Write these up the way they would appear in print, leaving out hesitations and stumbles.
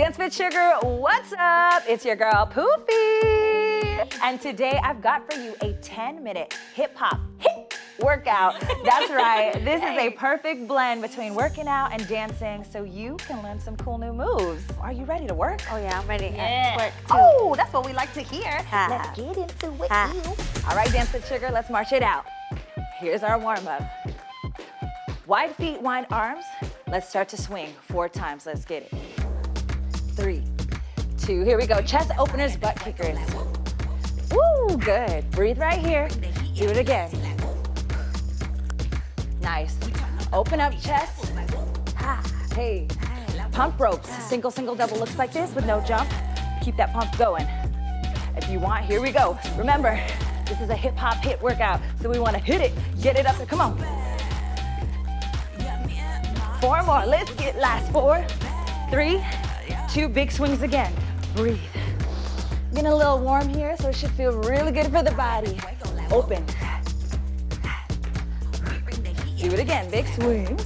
Dance with Sugar, what's up? It's your girl, Poofy. And today I've got for you a 10-minute hip-hop HIIT workout. That's right, this is a perfect blend between working out and dancing so you can learn some cool new moves. Are you ready to work? Oh yeah, I'm ready. Yeah. Twerk too. Oh, that's what we like to hear. Let's get into it. All right, Dance with Sugar, let's march it out. Here's our warm-up. Wide feet, wide arms. Let's start to swing 4 times. Let's get it. 3, 2, here we go. Chest openers, butt kickers. Woo, good. Breathe right here. Do it again. Nice. Open up chest. Hey. Pump ropes. Single, single, double looks like this with no jump. Keep that pump going. If you want, here we go. Remember, this is a hip hop HIIT workout, so we want to hit it. Get it up there. Come on. 4 more. Let's get last 4, 3, 2 big swings again. Breathe. Getting a little warm here, so it should feel really good for the body. Open. Do it again, big swings.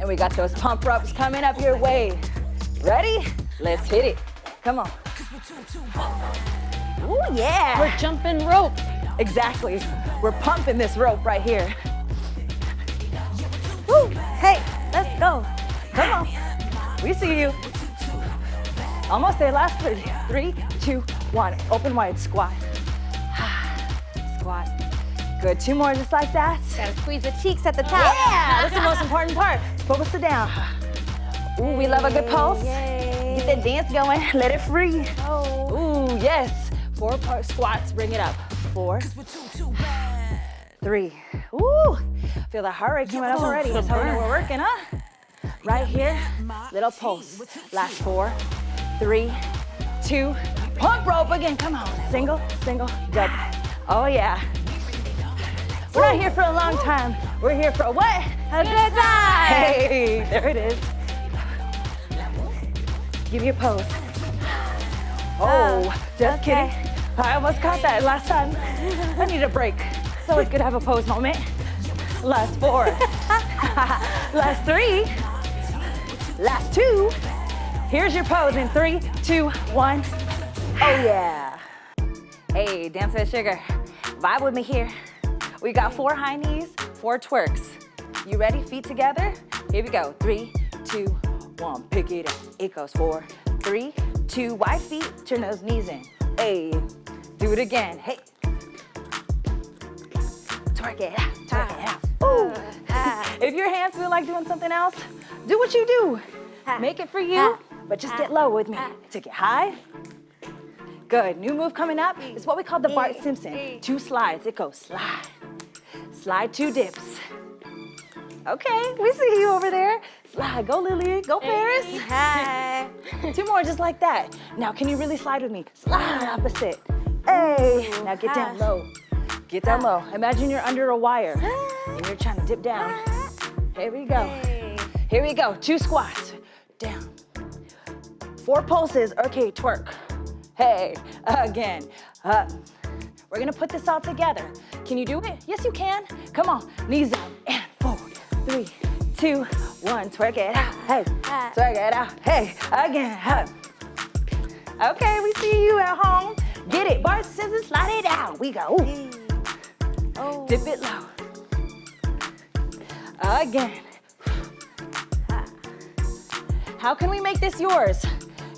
And we got those pump ups coming up your way. Ready? Let's hit it. Come on. Ooh, yeah. We're jumping rope. Exactly. We're pumping this rope right here. Woo. Hey, let's go. Come on. We see you. Almost there, last 3, 2, 1. Open wide, squat. Squat. Good, 2 more just like that. Gotta squeeze the cheeks at the top. Yeah, that's the most important part. Focus it down. Ooh, we love a good pulse. Yay. Get that dance going, let it free. Oh. Ooh, yes. 4 part squats, bring it up. 4, 3. Ooh, feel the heart rate coming up already. That's how we know we're working, huh? Right here, little pulse. Last 4, 3, 2, pump rope again. Come on, single, single, double. Oh yeah. We're not here for a long time. We're here for what? A good time. Hey, there it is. Give me a pose. Oh, just kidding. I almost caught that last time. I need a break. It's always good to have a pose moment. Last 4. Last 3. Last 2. Here's your pose in 3, 2, 1. Oh yeah. Hey, Dance with Sugar. Vibe with me here. We got 4 high knees, 4 twerks. You ready? Feet together? Here we go. 3, 2, 1. Pick it up. It goes 4, 3, 2. Wide feet. Turn those knees in. Hey. Do it again. Hey. Twerk it out. Twerk it out. Ooh. If your hands feel like doing something else, do what you do. Make it for you, but just get low with me. Take it high. Good. New move coming up is what we call the Bart Simpson. 2 slides. It goes slide. Slide, 2 dips. Okay, we see you over there. Slide. Go, Lilian. Go, Paris. Hi. 2 more just like that. Now, can you really slide with me? Slide opposite. Hey. Now get down low. Get down low. Imagine you're under a wire and you're trying to dip down. Here we go. Here we go. 2 squats. Down. 4 pulses. Okay, twerk. Hey, again. Up. We're gonna put this all together. Can you do it? Yes, you can. Come on. Knees up and forward. 3, 2, 1. Twerk it out. Hey. Twerk it out. Hey. Again. Up. Okay, we see you at home. Get it. Bart Simpson, slide it out. We go. Oh. Dip it low. Again. How can we make this yours?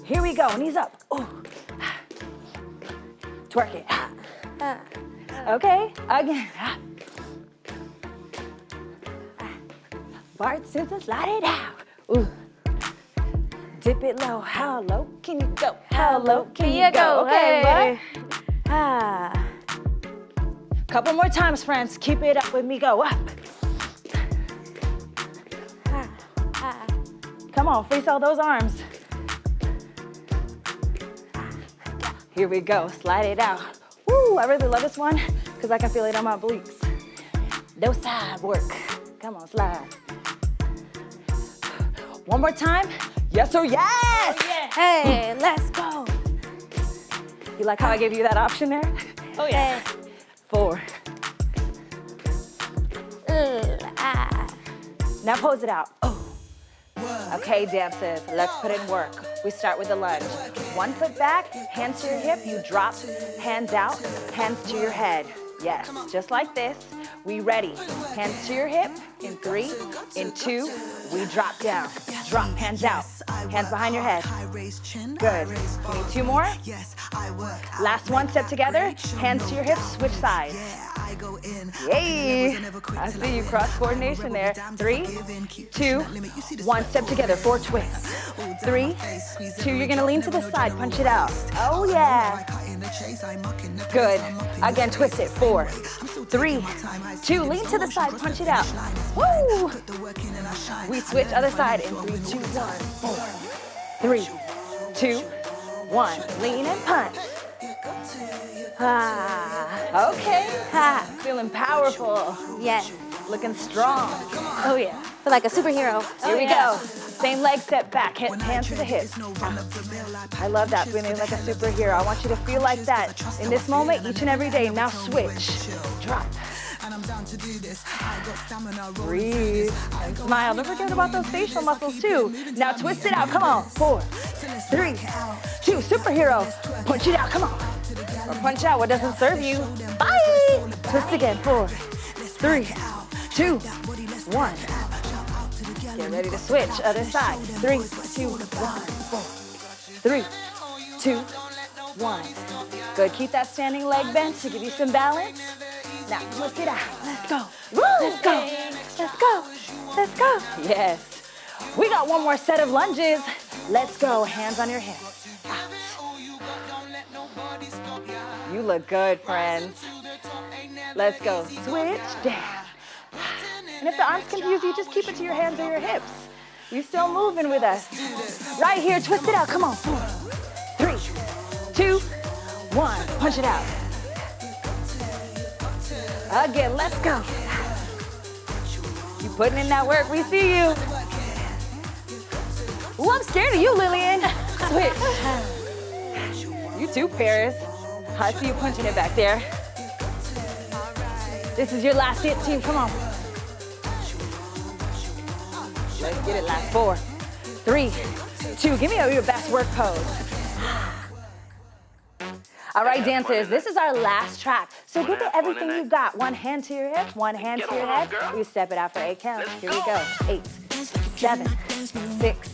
Here we go. Knees up. Ooh. Twerk it. Okay. Again. Bart Simpson, slide it out. Ooh. Dip it low. How low can you go? How low can you go? Okay, bud. Couple more times, friends. Keep it up with me. Go up. Come on, face all those arms. Here we go. Slide it out. Woo, I really love this one because I can feel it on my obliques. No side work. Come on, slide. One more time. Yes or yes? Oh, yeah. Hey, let's go. You like how I gave you that option there? Oh, yeah. 4. Now pose it out. Oh. Okay, dancers, let's put in work. We start with the lunge. 1 foot back, hands to your hip, you drop, hands out, hands to your head. Yes, just like this. We ready. Hands to your hip, in 3, in 2, we drop down. Drop, hands out, hands behind your head. Good. We need 2 more. Last one, step together, hands to your hips, switch sides. Yay! I see you, cross coordination there. 3, 2, 1, step together, 4 twists. 3, 2, you're gonna lean to the side, punch it out. Oh yeah. Good. Again, twist it, 4, 3, 2, lean to the side, punch it out. Woo! We switch other side in 3, 2, 1, 4, 3, 2, 1, lean and punch. Ah, okay. Ha. Feeling powerful. Yes. Looking strong. Oh yeah. Feel like a superhero. Here we go. Same leg, step back, hands to the hips. I love that, feeling like a superhero. I want you to feel like that in this moment, each and every day. Now switch. Drop. Breathe and smile. Don't forget about those facial muscles too. Now twist it out. Come on. 4, 3, 2. Superhero. Punch it out. Come on. Or punch out what doesn't serve you. Bye. Twist again. 4, 3, 2, 1. Get ready to switch. Other side. 3, 2, 1, 4. 3, 2, 1. Good. Keep that standing leg bent to give you some balance. Now twist it out. Let's go. Woo. Let's go. Let's go. Let's go. Yes. We got one more set of lunges. Let's go. Hands on your hips. Out. You look good, friends. Let's go. Switch down. And if the arms confuse you, just keep it to your hands or your hips. You still moving with us. Right here, twist it out. Come on. 4, 3, 2, 1. Punch it out. Again, let's go. You putting in that work, we see you. Ooh, I'm scared of you, Lilian. Switch. You too, Paris. I see you punching it back there. This is your last hit, team. Come on. Let's get it. Last 4, 3, 2. Give me your best work pose. All right, dancers, this is our last track. So give it everything you've got. 1 hand to your hip, 1 hand to your head. We step it out for 8 counts. Here we go. 8, 7, 6,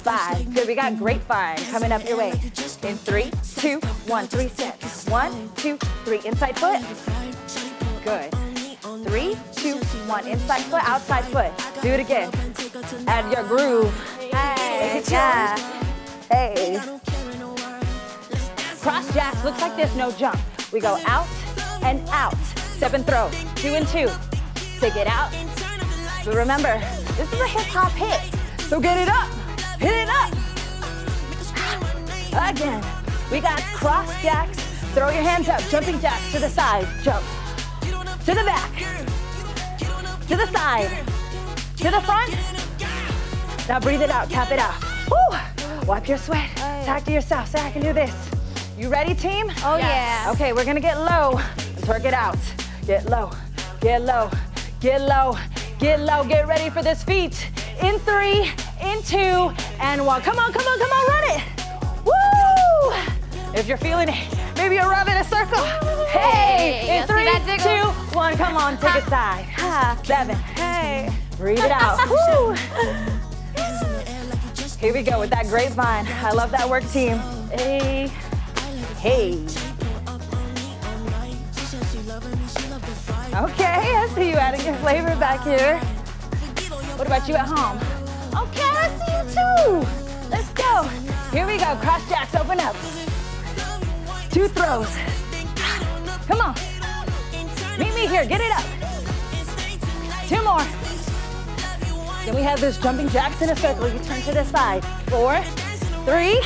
5. Good, we got grapevine coming up your way. In 3, 2, 1, 3 steps. 1, 2, 3, inside foot. Good. 3, 2, 1, inside foot, outside foot. Do it again. Add your groove. Hey, yeah. Hey. Cross jacks, looks like this, no jump. We go out and out. Step and throw, 2 and 2. Take it out. But remember, this is a hip hop hit. So get it up, hit it up. Again, we got cross jacks. Throw your hands up, jumping jacks to the side, jump. To the back, to the side, to the front. Now breathe it out, tap it out. Woo! Wipe your sweat, talk to yourself, say I can do this. You ready, team? Oh, yeah. Okay, we're gonna get low. Let's work it out. Get low, get low, get low, get low. Get ready for this feat. In 3, in 2, and 1. Come on, come on, come on, run it. Woo! If you're feeling it, maybe a rub in a circle. Hey, in 3, 2, 1. Come on, take a side. 7. Hey. Breathe it out. Woo! Here we go with that grapevine. I love that work, team. Hey. Hey. Okay, I see you adding your flavor back here. What about you at home? Okay, I see you too. Let's go. Here we go, cross jacks, open up. 2 throws. Come on. Meet me here, get it up. 2 more. Then we have this jumping jacks in a circle. You turn to the side. 4, 3,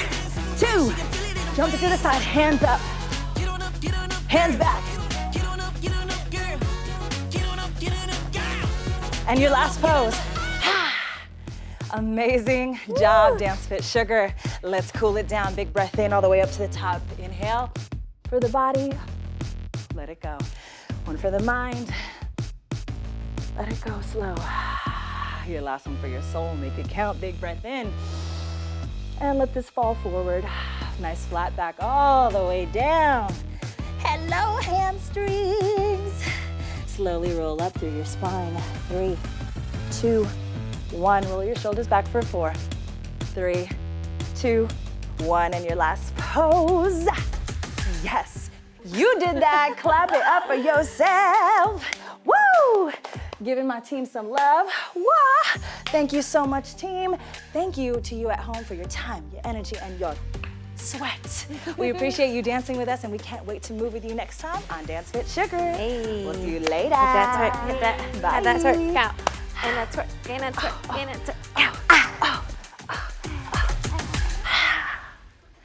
2. Jump it to the side, hands up. Hands back. And your last pose. Amazing job, Dance Fit Sugar. Let's cool it down. Big breath in all the way up to the top. Inhale for the body. Let it go. 1 for the mind. Let it go slow. Your last one for your soul. Make it count. Big breath in. And let this fall forward. Nice flat back all the way down. Hello, hamstrings. Slowly roll up through your spine. 3, 2, 1. Roll your shoulders back for 4, 3, 2, 1. And your last pose. Yes, you did that. Clap it up for yourself. Woo! Giving my team some love. Wah! Thank you so much, team. Thank you to you at home for your time, your energy, and your sweat. We appreciate you dancing with us, and we can't wait to move with you next time on Dance with Sugar. Hey. We'll see you later. Hit that twerk, hit that. Bye. Add that twerk, out. And that twerk, and that twerk, and that twerk, out.